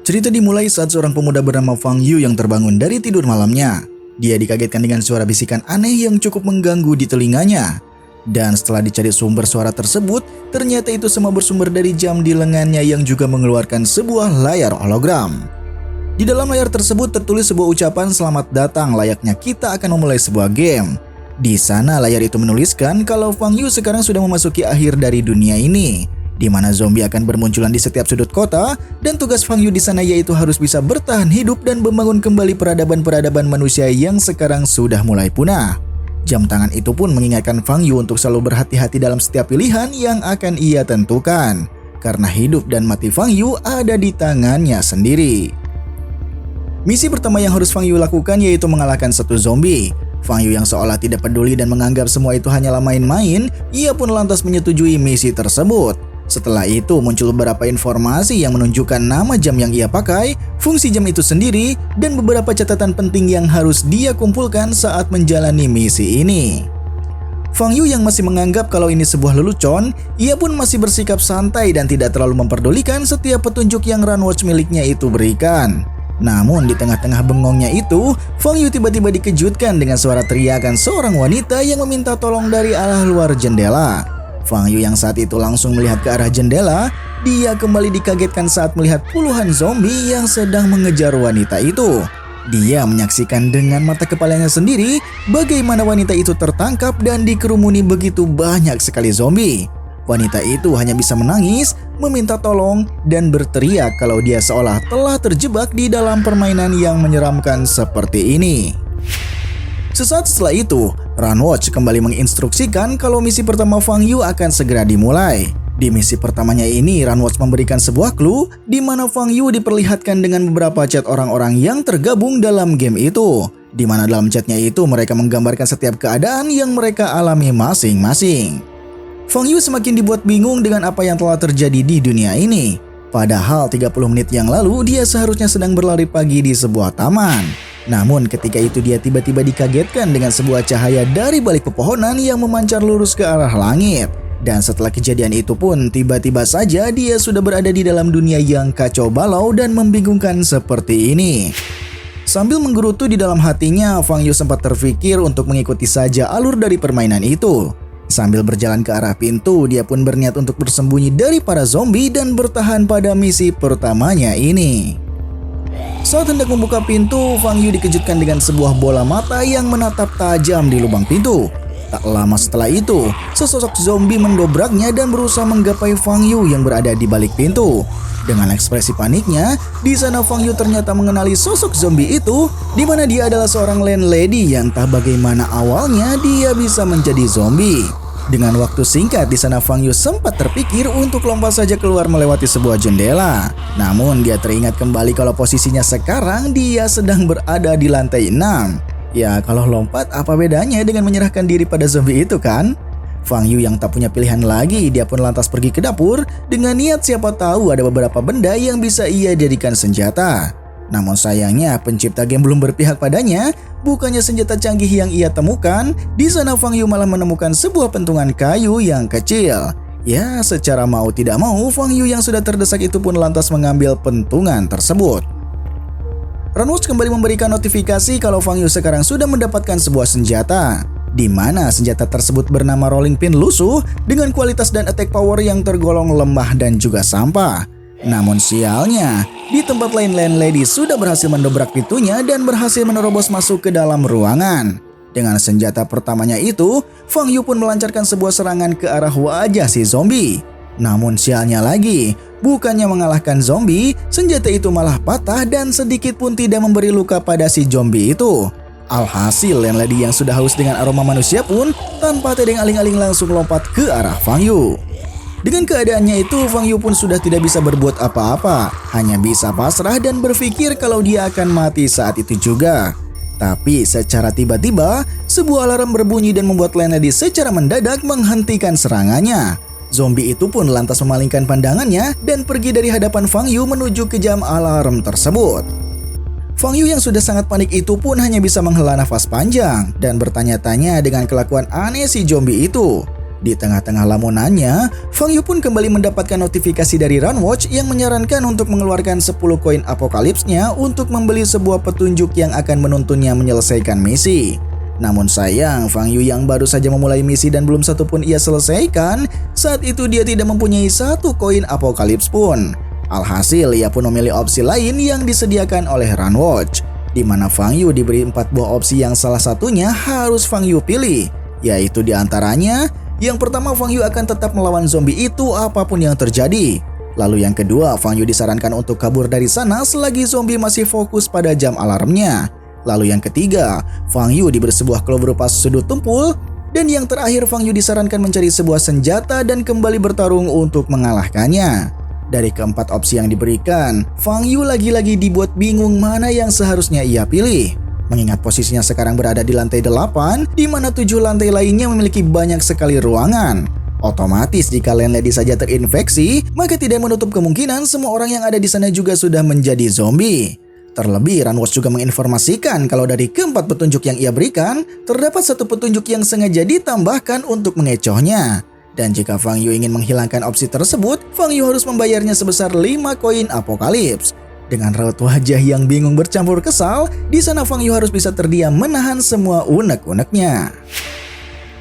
Cerita dimulai saat seorang pemuda bernama Fang Yu yang terbangun dari tidur malamnya. Dia dikagetkan dengan suara bisikan aneh yang cukup mengganggu di telinganya. Dan setelah dicari sumber suara tersebut, ternyata itu semua bersumber dari jam di lengannya yang juga mengeluarkan sebuah layar hologram. Di dalam layar tersebut tertulis sebuah ucapan selamat datang, layaknya kita akan memulai sebuah game. Di sana layar itu menuliskan kalau Fang Yu sekarang sudah memasuki akhir dari dunia ini, di mana zombie akan bermunculan di setiap sudut kota, dan tugas Fang Yu di sana yaitu harus bisa bertahan hidup dan membangun kembali peradaban-peradaban manusia yang sekarang sudah mulai punah. Jam tangan itu pun mengingatkan Fang Yu untuk selalu berhati-hati dalam setiap pilihan yang akan ia tentukan, karena hidup dan mati Fang Yu ada di tangannya sendiri. Misi pertama yang harus Fang Yu lakukan yaitu mengalahkan satu zombie. Fang Yu yang seolah tidak peduli dan menganggap semua itu hanyalah main-main, ia pun lantas menyetujui misi tersebut. Setelah itu muncul beberapa informasi yang menunjukkan nama jam yang ia pakai, fungsi jam itu sendiri, dan beberapa catatan penting yang harus dia kumpulkan saat menjalani misi ini. Fang Yu yang masih menganggap kalau ini sebuah lelucon, ia pun masih bersikap santai dan tidak terlalu memperdulikan setiap petunjuk yang Runwatch miliknya itu berikan. Namun di tengah-tengah bengongnya itu, Fang Yu tiba-tiba dikejutkan dengan suara teriakan seorang wanita yang meminta tolong dari arah luar jendela. Fang Yu yang saat itu langsung melihat ke arah jendela, dia kembali dikagetkan saat melihat puluhan zombie yang sedang mengejar wanita itu. Dia menyaksikan dengan mata kepalanya sendiri bagaimana wanita itu tertangkap dan dikerumuni begitu banyak sekali zombie. Wanita itu hanya bisa menangis, meminta tolong, dan berteriak kalau dia seolah telah terjebak di dalam permainan yang menyeramkan seperti ini. Sesaat setelah itu, Runwatch kembali menginstruksikan kalau misi pertama Fang Yu akan segera dimulai. Di misi pertamanya ini, Runwatch memberikan sebuah clue di mana Fang Yu diperlihatkan dengan beberapa chat orang-orang yang tergabung dalam game itu. Di mana dalam chatnya itu mereka menggambarkan setiap keadaan yang mereka alami masing-masing. Fang Yu semakin dibuat bingung dengan apa yang telah terjadi di dunia ini. Padahal 30 menit yang lalu dia seharusnya sedang berlari pagi di sebuah taman. Namun ketika itu dia tiba-tiba dikagetkan dengan sebuah cahaya dari balik pepohonan yang memancar lurus ke arah langit. Dan setelah kejadian itu pun tiba-tiba saja dia sudah berada di dalam dunia yang kacau balau dan membingungkan seperti ini. Sambil menggerutu di dalam hatinya, Fang Yu sempat terfikir untuk mengikuti saja alur dari permainan itu. Sambil berjalan ke arah pintu, dia pun berniat untuk bersembunyi dari para zombie dan bertahan pada misi pertamanya ini. Saat hendak membuka pintu, Fang Yu dikejutkan dengan sebuah bola mata yang menatap tajam di lubang pintu. Tak lama setelah itu, sesosok zombie mendobraknya dan berusaha menggapai Fang Yu yang berada di balik pintu. Dengan ekspresi paniknya, di sana Fang Yu ternyata mengenali sosok zombie itu, di mana dia adalah seorang landlady yang entah bagaimana awalnya dia bisa menjadi zombie. Dengan waktu singkat di sana Fang Yu sempat terpikir untuk lompat saja keluar melewati sebuah jendela. Namun dia teringat kembali kalau posisinya sekarang dia sedang berada di lantai 6. Ya kalau lompat apa bedanya dengan menyerahkan diri pada zombie itu kan? Fang Yu yang tak punya pilihan lagi, dia pun lantas pergi ke dapur dengan niat siapa tahu ada beberapa benda yang bisa ia jadikan senjata. Namun sayangnya pencipta game belum berpihak padanya, bukannya senjata canggih yang ia temukan, di sana Fang Yu malah menemukan sebuah pentungan kayu yang kecil. Ya secara mau tidak mau Fang Yu yang sudah terdesak itu pun lantas mengambil pentungan tersebut. Runwatch kembali memberikan notifikasi kalau Fang Yu sekarang sudah mendapatkan sebuah senjata, di mana senjata tersebut bernama Rolling Pin lusuh dengan kualitas dan attack power yang tergolong lemah dan juga sampah. Namun sialnya, di tempat lain landlady sudah berhasil mendobrak pintunya dan berhasil menerobos masuk ke dalam ruangan. Dengan senjata pertamanya itu, Fang Yu pun melancarkan sebuah serangan ke arah wajah si zombie. Namun sialnya lagi, bukannya mengalahkan zombie, senjata itu malah patah dan sedikit pun tidak memberi luka pada si zombie itu. Alhasil landlady yang sudah haus dengan aroma manusia pun tanpa tedeng aling-aling langsung lompat ke arah Fang Yu. Dengan keadaannya itu Fang Yu pun sudah tidak bisa berbuat apa-apa, hanya bisa pasrah dan berpikir kalau dia akan mati saat itu juga. Tapi secara tiba-tiba sebuah alarm berbunyi dan membuat landlady secara mendadak menghentikan serangannya. Zombie itu pun lantas memalingkan pandangannya dan pergi dari hadapan Fang Yu menuju ke jam alarm tersebut. Fang Yu yang sudah sangat panik itu pun hanya bisa menghela nafas panjang dan bertanya-tanya dengan kelakuan aneh si zombie itu. Di tengah-tengah lamunannya, Fang Yu pun kembali mendapatkan notifikasi dari Runwatch yang menyarankan untuk mengeluarkan 10 koin apokalipsnya untuk membeli sebuah petunjuk yang akan menuntunnya menyelesaikan misi. Namun sayang, Fang Yu yang baru saja memulai misi dan belum satu pun ia selesaikan, saat itu dia tidak mempunyai 1 koin apokalips pun. Alhasil, ia pun memilih opsi lain yang disediakan oleh Runwatch, di mana Fang Yu diberi 4 buah opsi yang salah satunya harus Fang Yu pilih, yaitu diantaranya yang pertama, Fang Yu akan tetap melawan zombie itu apapun yang terjadi. Lalu yang kedua, Fang Yu disarankan untuk kabur dari sana selagi zombie masih fokus pada jam alarmnya. Lalu yang ketiga, Fang Yu diberi sebuah clue berupa sudut tumpul. Dan yang terakhir, Fang Yu disarankan mencari sebuah senjata dan kembali bertarung untuk mengalahkannya. Dari keempat opsi yang diberikan, Fang Yu lagi-lagi dibuat bingung mana yang seharusnya ia pilih. Mengingat posisinya sekarang berada di lantai 8, di mana 7 lantai lainnya memiliki banyak sekali ruangan. Otomatis jika landlady saja terinfeksi, maka tidak menutup kemungkinan semua orang yang ada di sana juga sudah menjadi zombie. Terlebih, Runwatch juga menginformasikan kalau dari keempat petunjuk yang ia berikan, terdapat 1 petunjuk yang sengaja ditambahkan untuk mengecohnya. Dan jika Fang Yu ingin menghilangkan opsi tersebut, Fang Yu harus membayarnya sebesar 5 koin apokalips. Dengan raut wajah yang bingung bercampur kesal, di sana Fang Yu harus bisa terdiam menahan semua unek-uneknya.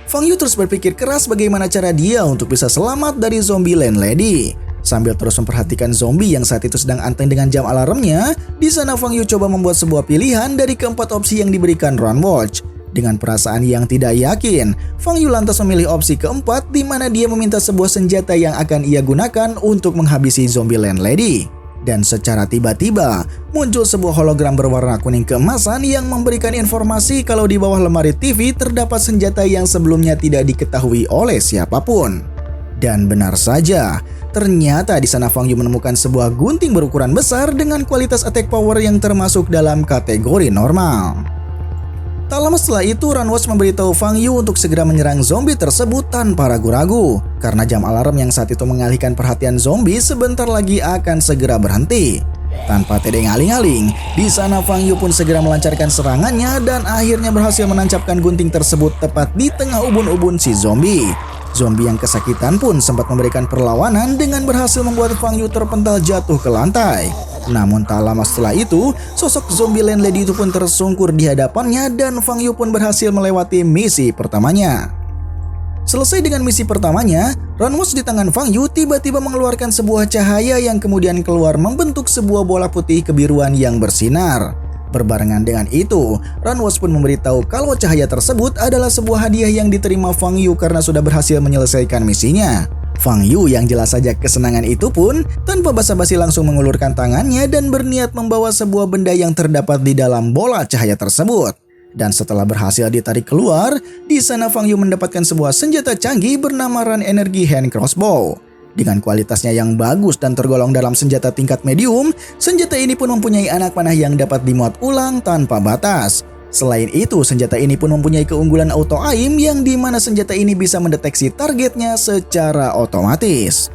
Fang Yu terus berpikir keras bagaimana cara dia untuk bisa selamat dari zombie landlady. Sambil terus memperhatikan zombie yang saat itu sedang anteng dengan jam alarmnya, di sana Fang Yu coba membuat sebuah pilihan dari keempat opsi yang diberikan Runwatch. Dengan perasaan yang tidak yakin, Fang Yu lantas memilih opsi keempat, di mana dia meminta sebuah senjata yang akan ia gunakan untuk menghabisi zombie landlady. Dan secara tiba-tiba, muncul sebuah hologram berwarna kuning keemasan yang memberikan informasi kalau di bawah lemari TV terdapat senjata yang sebelumnya tidak diketahui oleh siapapun. Dan benar saja, ternyata di sana Fang Yu menemukan sebuah gunting berukuran besar dengan kualitas attack power yang termasuk dalam kategori normal. Tak lama setelah itu, Runwatch memberitahu Fang Yu untuk segera menyerang zombie tersebut tanpa ragu-ragu, karena jam alarm yang saat itu mengalihkan perhatian zombie sebentar lagi akan segera berhenti. Tanpa tedeng aling-aling, di sana Fang Yu pun segera melancarkan serangannya dan akhirnya berhasil menancapkan gunting tersebut tepat di tengah ubun-ubun si zombie. Zombie yang kesakitan pun sempat memberikan perlawanan dengan berhasil membuat Fang Yu terpental jatuh ke lantai. Namun tak lama setelah itu, sosok zombie landlady itu pun tersungkur di hadapannya dan Fang Yu pun berhasil melewati misi pertamanya. Selesai dengan misi pertamanya, Runwatch di tangan Fang Yu tiba-tiba mengeluarkan sebuah cahaya yang kemudian keluar membentuk sebuah bola putih kebiruan yang bersinar. Berbarengan dengan itu, Runwatch pun memberitahu kalau cahaya tersebut adalah sebuah hadiah yang diterima Fang Yu karena sudah berhasil menyelesaikan misinya. Fang Yu yang jelas saja kesenangan itu pun tanpa basa-basi langsung mengulurkan tangannya dan berniat membawa sebuah benda yang terdapat di dalam bola cahaya tersebut. Dan setelah berhasil ditarik keluar, di sana Fang Yu mendapatkan sebuah senjata canggih bernama Run Energy Hand Crossbow. Dengan kualitasnya yang bagus dan tergolong dalam senjata tingkat medium, senjata ini pun mempunyai anak panah yang dapat dimuat ulang tanpa batas. Selain itu, senjata ini pun mempunyai keunggulan auto aim yang dimana senjata ini bisa mendeteksi targetnya secara otomatis.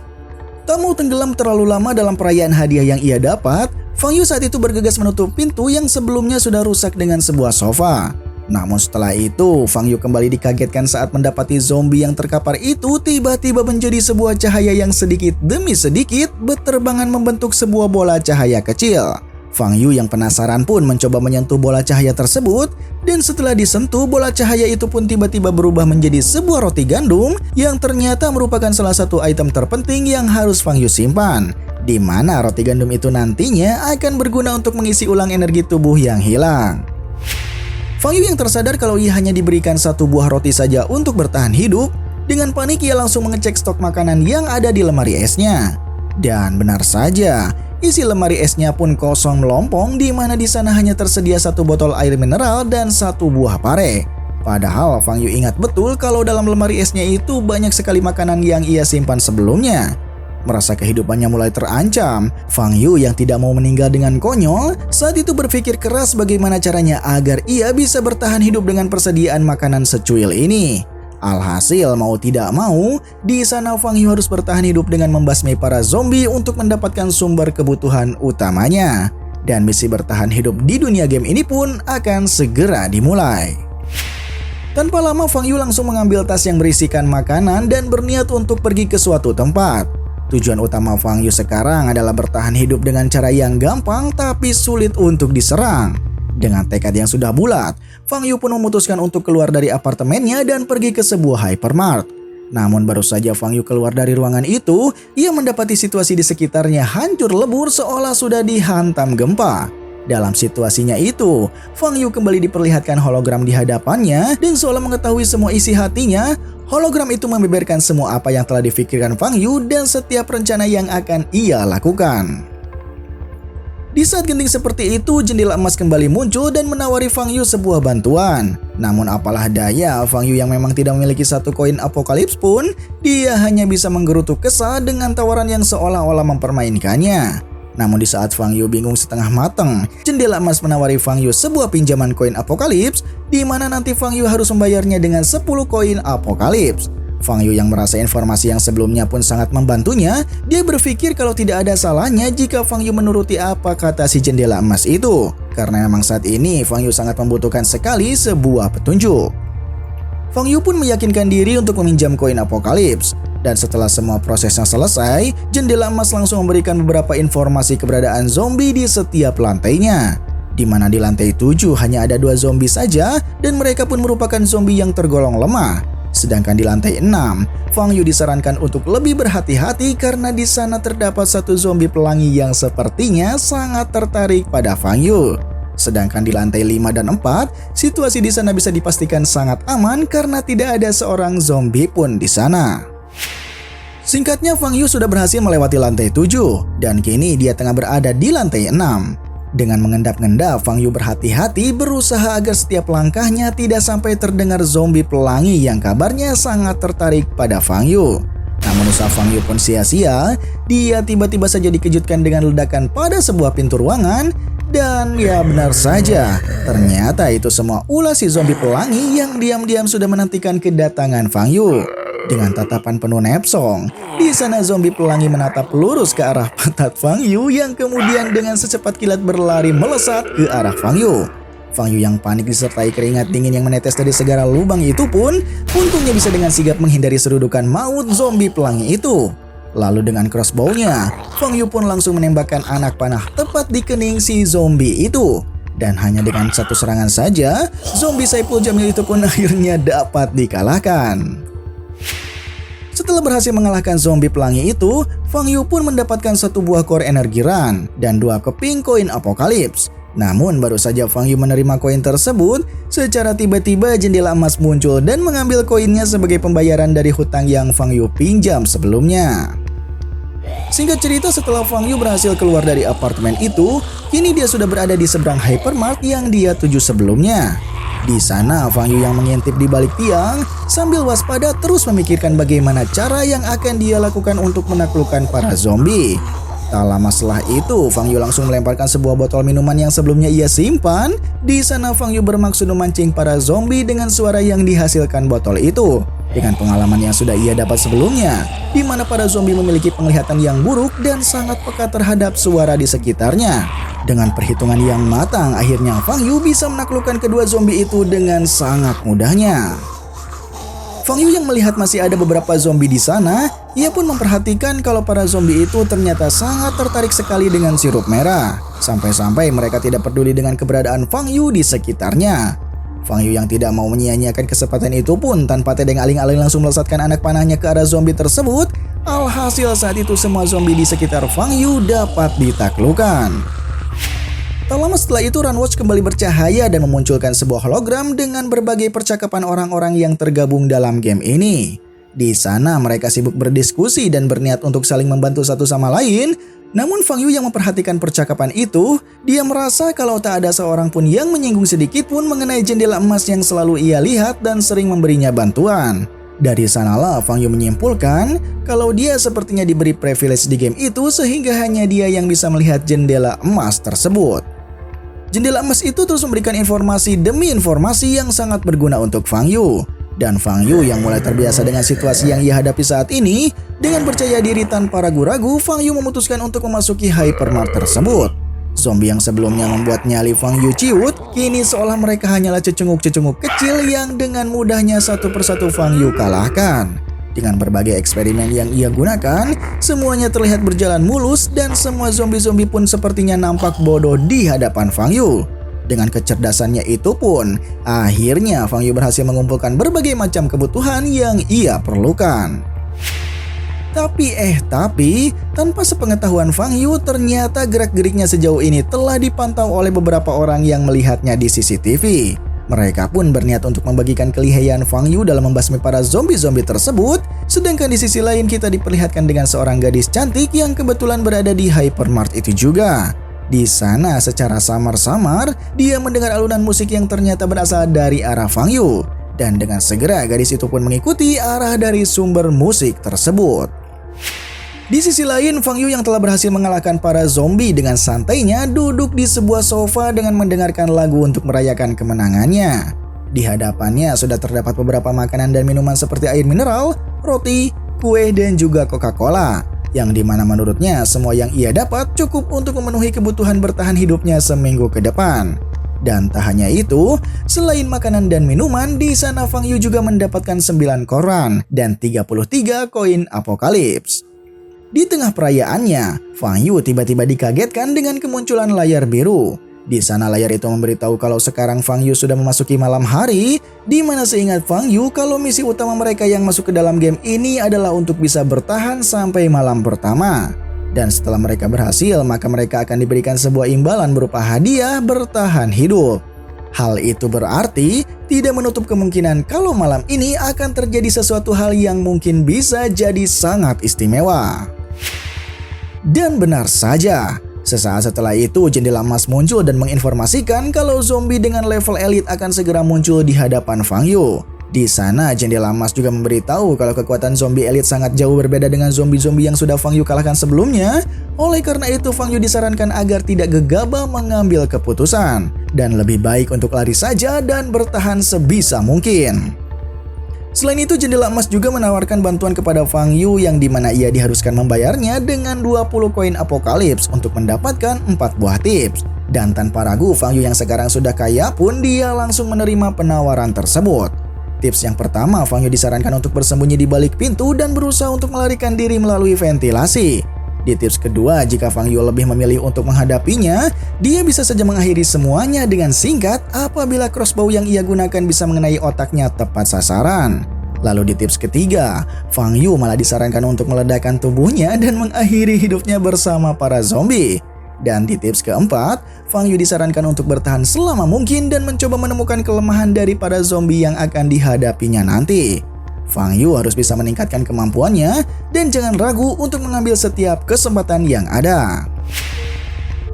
Tak mau tenggelam terlalu lama dalam perayaan hadiah yang ia dapat, Fang Yu saat itu bergegas menutup pintu yang sebelumnya sudah rusak dengan sebuah sofa. Namun setelah itu, Fang Yu kembali dikagetkan saat mendapati zombie yang terkapar itu tiba-tiba menjadi sebuah cahaya yang sedikit demi sedikit berterbangan membentuk sebuah bola cahaya kecil. Fang Yu yang penasaran pun mencoba menyentuh bola cahaya tersebut, dan setelah disentuh, bola cahaya itu pun tiba-tiba berubah menjadi sebuah roti gandum yang ternyata merupakan salah satu item terpenting yang harus Fang Yu simpan, di mana roti gandum itu nantinya akan berguna untuk mengisi ulang energi tubuh yang hilang. Fang Yu yang tersadar kalau ia hanya diberikan 1 buah roti saja untuk bertahan hidup, dengan panik ia langsung mengecek stok makanan yang ada di lemari esnya. Dan benar saja, isi lemari esnya pun kosong melompong, di mana di sana hanya tersedia 1 botol air mineral dan 1 buah pare. Padahal Fang Yu ingat betul kalau dalam lemari esnya itu banyak sekali makanan yang ia simpan sebelumnya. Merasa kehidupannya mulai terancam, Fang Yu yang tidak mau meninggal dengan konyol saat itu berpikir keras bagaimana caranya agar ia bisa bertahan hidup dengan persediaan makanan secuil ini. Alhasil mau tidak mau, di sana Fang Yu harus bertahan hidup dengan membasmi para zombie untuk mendapatkan sumber kebutuhan utamanya. Dan misi bertahan hidup di dunia game ini pun akan segera dimulai. Tanpa lama Fang Yu langsung mengambil tas yang berisikan makanan dan berniat untuk pergi ke suatu tempat. Tujuan utama Fang Yu sekarang adalah bertahan hidup dengan cara yang gampang tapi sulit untuk diserang. Dengan tekad yang sudah bulat, Fang Yu pun memutuskan untuk keluar dari apartemennya dan pergi ke sebuah hypermart. Namun baru saja Fang Yu keluar dari ruangan itu, ia mendapati situasi di sekitarnya hancur lebur seolah sudah dihantam gempa. Dalam situasinya itu, Fang Yu kembali diperlihatkan hologram di hadapannya dan seolah mengetahui semua isi hatinya. Hologram itu membeberkan semua apa yang telah difikirkan Fang Yu dan setiap rencana yang akan ia lakukan. Di saat genting seperti itu, jendela emas kembali muncul dan menawari Fang Yu sebuah bantuan. Namun apalah daya, Fang Yu yang memang tidak memiliki satu koin apokalips pun, dia hanya bisa menggerutu kesal dengan tawaran yang seolah-olah mempermainkannya. Namun di saat Fang Yu bingung setengah matang, jendela emas menawari Fang Yu sebuah pinjaman koin apokalips, di mana nanti Fang Yu harus membayarnya dengan 10 koin apokalips. Fang Yu yang merasa informasi yang sebelumnya pun sangat membantunya, dia berpikir kalau tidak ada salahnya jika Fang Yu menuruti apa kata si jendela emas itu. Karena memang saat ini Fang Yu sangat membutuhkan sekali sebuah petunjuk. Fang Yu pun meyakinkan diri untuk meminjam koin apokalips. Dan setelah semua prosesnya selesai, jendela emas langsung memberikan beberapa informasi keberadaan zombie di setiap lantainya. Di mana di lantai 7 hanya ada 2 zombie saja dan mereka pun merupakan zombie yang tergolong lemah. Sedangkan di lantai 6, Fang Yu disarankan untuk lebih berhati-hati karena di sana terdapat satu zombie pelangi yang sepertinya sangat tertarik pada Fang Yu. Sedangkan di lantai 5 dan 4, situasi di sana bisa dipastikan sangat aman karena tidak ada seorang zombie pun di sana. Singkatnya, Fang Yu sudah berhasil melewati lantai 7 dan kini dia tengah berada di lantai 6. Dengan mengendap-endap, Fang Yu berhati-hati berusaha agar setiap langkahnya tidak sampai terdengar zombie pelangi yang kabarnya sangat tertarik pada Fang Yu. Namun usaha Fang Yu pun sia-sia, dia tiba-tiba saja dikejutkan dengan ledakan pada sebuah pintu ruangan. Dan ya benar saja, ternyata itu semua ulah si zombie pelangi yang diam-diam sudah menantikan kedatangan Fang Yu. Dengan tatapan penuh nepsong, di sana zombie pelangi menatap lurus ke arah pantat Fang Yu yang kemudian dengan secepat kilat berlari melesat ke arah Fang Yu. Fang Yu yang panik disertai keringat dingin yang menetes dari segala lubang itu pun untungnya bisa dengan sigap menghindari serudukan maut zombie pelangi itu. Lalu dengan crossbow-nya, Fang Yu pun langsung menembakkan anak panah tepat di kening si zombie itu. Dan hanya dengan satu serangan saja, zombie Saiful Jamil itu pun akhirnya dapat dikalahkan. Setelah berhasil mengalahkan zombie pelangi itu, Fang Yu pun mendapatkan satu buah core energi run dan 2 keping koin apokalips. Namun baru saja Fang Yu menerima koin tersebut, secara tiba-tiba jendela emas muncul dan mengambil koinnya sebagai pembayaran dari hutang yang Fang Yu pinjam sebelumnya. Singkat cerita, setelah Fang Yu berhasil keluar dari apartemen itu, kini dia sudah berada di seberang hypermart yang dia tuju sebelumnya. Di sana, Fang Yu yang mengintip di balik tiang sambil waspada terus memikirkan bagaimana cara yang akan dia lakukan untuk menaklukkan para zombie. Tak lama setelah itu, Fang Yu langsung melemparkan sebuah botol minuman yang sebelumnya ia simpan. Di sana, Fang Yu bermaksud memancing para zombie dengan suara yang dihasilkan botol itu. Dengan pengalaman yang sudah ia dapat sebelumnya, di mana para zombie memiliki penglihatan yang buruk dan sangat peka terhadap suara di sekitarnya. Dengan perhitungan yang matang, akhirnya Fang Yu bisa menaklukkan kedua zombie itu dengan sangat mudahnya. Fang Yu yang melihat masih ada beberapa zombie di sana, ia pun memperhatikan kalau para zombie itu ternyata sangat tertarik sekali dengan sirup merah. Sampai-sampai mereka tidak peduli dengan keberadaan Fang Yu di sekitarnya. Fang Yu yang tidak mau menyia-nyiakan kesempatan itu pun tanpa tedeng aling-aling langsung melesatkan anak panahnya ke arah zombie tersebut. Alhasil saat itu semua zombie di sekitar Fang Yu dapat ditaklukkan. Tak lama setelah itu, Runwatch kembali bercahaya dan memunculkan sebuah hologram dengan berbagai percakapan orang-orang yang tergabung dalam game ini. Di sana mereka sibuk berdiskusi dan berniat untuk saling membantu satu sama lain. Namun Fang Yu yang memperhatikan percakapan itu, dia merasa kalau tak ada seorang pun yang menyinggung sedikit pun mengenai jendela emas yang selalu ia lihat dan sering memberinya bantuan. Dari sanalah Fang Yu menyimpulkan kalau dia sepertinya diberi privilege di game itu sehingga hanya dia yang bisa melihat jendela emas tersebut. Jendela emas itu terus memberikan informasi demi informasi yang sangat berguna untuk Fang Yu. Dan Fang Yu yang mulai terbiasa dengan situasi yang ia hadapi saat ini, dengan percaya diri tanpa ragu-ragu, Fang Yu memutuskan untuk memasuki hypermart tersebut. Zombie yang sebelumnya membuat nyali Fang Yu ciut, kini seolah mereka hanyalah cecunguk-cecunguk kecil yang dengan mudahnya satu persatu Fang Yu kalahkan. Dengan berbagai eksperimen yang ia gunakan, semuanya terlihat berjalan mulus dan semua zombie-zombie pun sepertinya nampak bodoh di hadapan Fang Yu. Dengan kecerdasannya itu pun, akhirnya Fang Yu berhasil mengumpulkan berbagai macam kebutuhan yang ia perlukan. Tapi tanpa sepengetahuan Fang Yu, ternyata gerak-geriknya sejauh ini telah dipantau oleh beberapa orang yang melihatnya di CCTV. Mereka pun berniat untuk membagikan kelihayan Fang Yu dalam membasmi para zombie-zombie tersebut, sedangkan di sisi lain kita diperlihatkan dengan seorang gadis cantik yang kebetulan berada di hypermart itu juga. Di sana secara samar-samar, dia mendengar alunan musik yang ternyata berasal dari arah Fang Yu. Dan dengan segera gadis itu pun mengikuti arah dari sumber musik tersebut. Di sisi lain, Fang Yu yang telah berhasil mengalahkan para zombie dengan santainya duduk di sebuah sofa dengan mendengarkan lagu untuk merayakan kemenangannya. Di hadapannya sudah terdapat beberapa makanan dan minuman seperti air mineral, roti, kue, dan juga Coca-Cola. Yang dimana menurutnya semua yang ia dapat cukup untuk memenuhi kebutuhan bertahan hidupnya seminggu ke depan. Dan tak hanya itu, selain makanan dan minuman, di sana Fang Yu juga mendapatkan 9 koran dan 33 koin apokalips. Di tengah perayaannya, Fang Yu tiba-tiba dikagetkan dengan kemunculan layar biru. Di sana layar itu memberitahu kalau sekarang Fang Yu sudah memasuki malam hari, di mana seingat Fang Yu kalau misi utama mereka yang masuk ke dalam game ini adalah untuk bisa bertahan sampai malam pertama. Dan setelah mereka berhasil, maka mereka akan diberikan sebuah imbalan berupa hadiah bertahan hidup. Hal itu berarti tidak menutup kemungkinan kalau malam ini akan terjadi sesuatu hal yang mungkin bisa jadi sangat istimewa. Dan benar saja, sesaat setelah itu jendela emas muncul dan menginformasikan kalau zombie dengan level elit akan segera muncul di hadapan Fang Yu. Di sana jendela emas juga memberitahu kalau kekuatan zombie elit sangat jauh berbeda dengan zombie-zombie yang sudah Fang Yu kalahkan sebelumnya. Oleh karena itu Fang Yu disarankan agar tidak gegabah mengambil keputusan dan lebih baik untuk lari saja dan bertahan sebisa mungkin. Selain itu jendela emas juga menawarkan bantuan kepada Fang Yu yang dimana ia diharuskan membayarnya dengan 20 koin apokalips untuk mendapatkan 4 buah tips. Dan tanpa ragu Fang Yu yang sekarang sudah kaya pun dia langsung menerima penawaran tersebut. Tips yang pertama, Fang Yu disarankan untuk bersembunyi di balik pintu dan berusaha untuk melarikan diri melalui ventilasi. Di tips kedua, jika Fang Yu lebih memilih untuk menghadapinya, dia bisa saja mengakhiri semuanya dengan singkat apabila crossbow yang ia gunakan bisa mengenai otaknya tepat sasaran. Lalu di tips ketiga, Fang Yu malah disarankan untuk meledakkan tubuhnya dan mengakhiri hidupnya bersama para zombie. Dan di tips keempat, Fang Yu disarankan untuk bertahan selama mungkin dan mencoba menemukan kelemahan dari para zombie yang akan dihadapinya nanti. Fang Yu harus bisa meningkatkan kemampuannya dan jangan ragu untuk mengambil setiap kesempatan yang ada.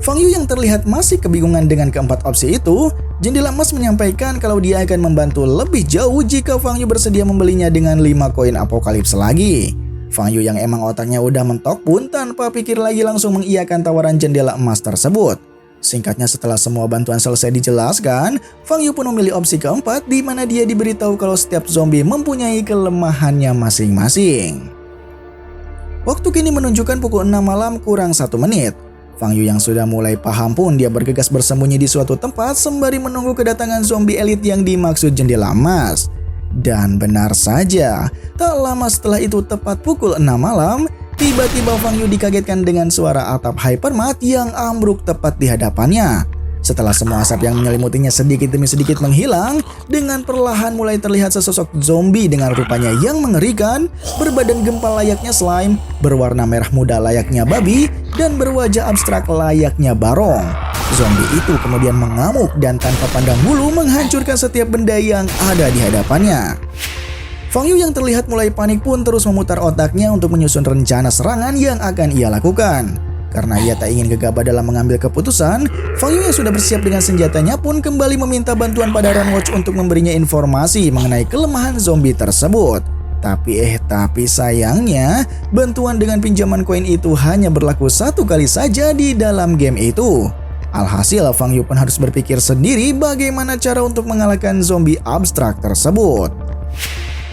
Fang Yu yang terlihat masih kebingungan dengan keempat opsi itu, jendela emas menyampaikan kalau dia akan membantu lebih jauh jika Fang Yu bersedia membelinya dengan 5 koin apokalips lagi. Fang Yu yang emang otaknya udah mentok pun tanpa pikir lagi langsung mengiyakan tawaran jendela emas tersebut. Singkatnya setelah semua bantuan selesai dijelaskan, Fang Yu pun memilih opsi keempat di mana dia diberitahu kalau setiap zombie mempunyai kelemahannya masing-masing. Waktu kini menunjukkan pukul 6 malam kurang 1 menit. Fang Yu yang sudah mulai paham pun dia bergegas bersembunyi di suatu tempat sembari menunggu kedatangan zombie elit yang dimaksud jendela emas. Dan benar saja, tak lama setelah itu tepat pukul 6 malam, tiba-tiba Fang Yu dikagetkan dengan suara atap hypermart yang ambruk tepat di hadapannya. Setelah semua asap yang menyelimutinya sedikit demi sedikit menghilang, dengan perlahan mulai terlihat sesosok zombie dengan rupanya yang mengerikan, berbadan gempal layaknya slime, berwarna merah muda layaknya babi, dan berwajah abstrak layaknya barong. Zombie itu kemudian mengamuk dan tanpa pandang bulu menghancurkan setiap benda yang ada di hadapannya. Fang Yu yang terlihat mulai panik pun terus memutar otaknya untuk menyusun rencana serangan yang akan ia lakukan. Karena ia tak ingin gegabah dalam mengambil keputusan, Fang Yu yang sudah bersiap dengan senjatanya pun kembali meminta bantuan pada Runwatch untuk memberinya informasi mengenai kelemahan zombie tersebut. Tapi sayangnya, bantuan dengan pinjaman koin itu hanya berlaku 1 kali saja di dalam game itu. Alhasil, Fang Yu pun harus berpikir sendiri bagaimana cara untuk mengalahkan zombie abstrak tersebut.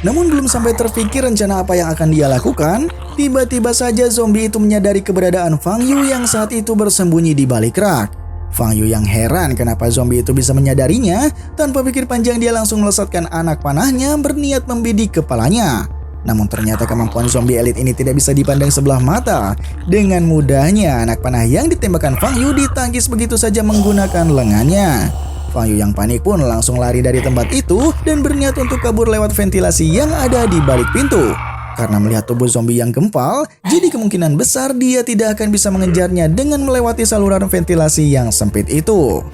Namun belum sampai terpikir rencana apa yang akan dia lakukan, tiba-tiba saja zombie itu menyadari keberadaan Fang Yu yang saat itu bersembunyi di balik rak. Fang Yu yang heran kenapa zombie itu bisa menyadarinya, tanpa pikir panjang dia langsung melesatkan anak panahnya berniat membidik kepalanya. Namun ternyata kemampuan zombie elit ini tidak bisa dipandang sebelah mata. Dengan mudahnya anak panah yang ditembakkan Fang Yu ditangkis begitu saja menggunakan lengannya. Fang Yu yang panik pun langsung lari dari tempat itu dan berniat untuk kabur lewat ventilasi yang ada di balik pintu. Karena melihat tubuh zombie yang gempal, jadi kemungkinan besar dia tidak akan bisa mengejarnya dengan melewati saluran ventilasi yang sempit itu.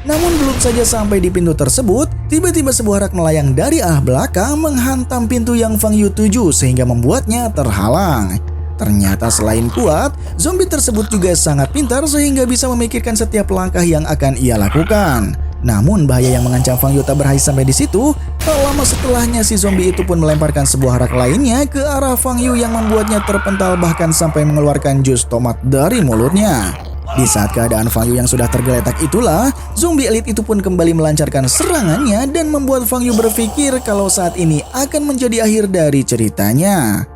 Namun belum saja sampai di pintu tersebut, tiba-tiba sebuah rak melayang dari arah belakang menghantam pintu yang Fang Yu tuju sehingga membuatnya terhalang. Ternyata selain kuat, zombie tersebut juga sangat pintar sehingga bisa memikirkan setiap langkah yang akan ia lakukan. Namun bahaya yang mengancam Fang Yu tak berakhir sampai di situ. Tak lama setelahnya si zombie itu pun melemparkan sebuah rak lainnya ke arah Fang Yu yang membuatnya terpental bahkan sampai mengeluarkan jus tomat dari mulutnya. Di saat keadaan Fang Yu yang sudah tergeletak itulah, zombie elit itu pun kembali melancarkan serangannya dan membuat Fang Yu berpikir kalau saat ini akan menjadi akhir dari ceritanya.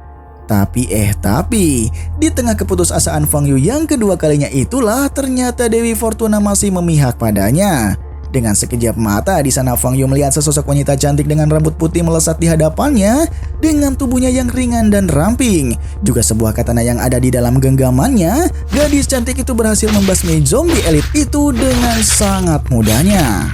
Tapi di tengah keputusasaan Fang Yu yang kedua kalinya itulah ternyata Dewi Fortuna masih memihak padanya. Dengan sekejap mata di sana Fang Yu melihat sesosok wanita cantik dengan rambut putih melesat di hadapannya dengan tubuhnya yang ringan dan ramping. Juga sebuah katana yang ada di dalam genggamannya. Gadis cantik itu berhasil membasmi zombie elit itu dengan sangat mudahnya.